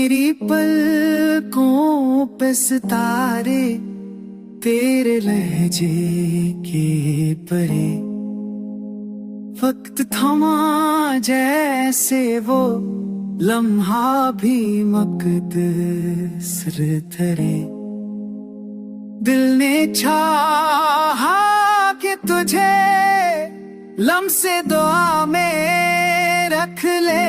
मेरी पलकों पे सितारे तेरे लहजे के परे, वक्त थमा जैसे वो लम्हा भी मकदस धरे। दिल ने चाहा कि तुझे लम्से दुआ में रख ले,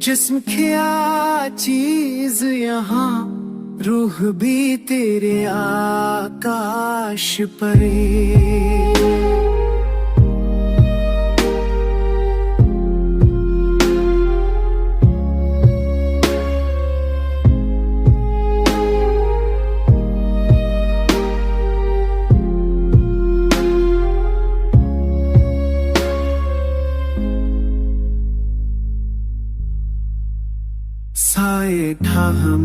जिस्म क्या चीज यहाँ रूह भी तेरे आकाश परे। साए ठाम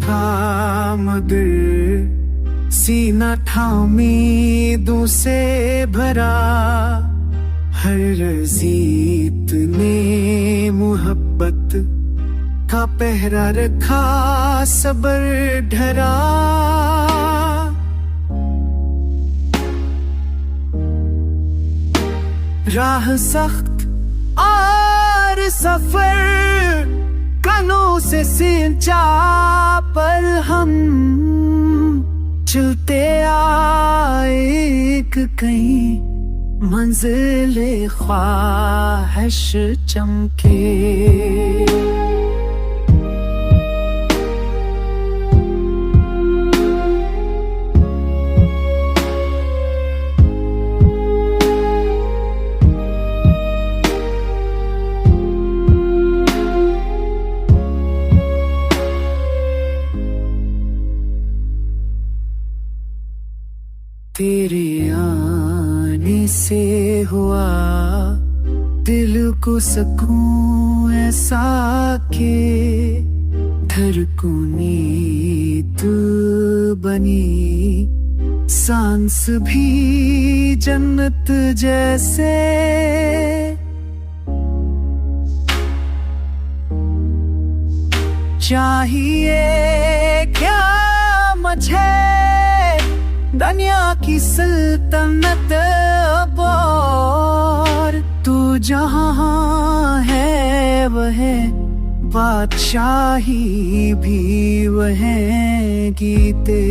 थाम दिल, सीना ठामी दूं से भरा, हर रज़ीत ने मुहब्बत का पहरा रखा, सब्र ढरा। राह सख्त और सफर कनों से सिंचा, पर हम चलते आए एक कहीं मंजिले ख्वाहिश चमके। तेरे आने से हुआ दिल को सकून ऐसा के, धड़कने तू बनी सांस भी जन्नत जैसे। चाहिए क्या मुझे दुनिया की सल्तनत, और तू जहाँ है वह बादशाही भी वह गीते।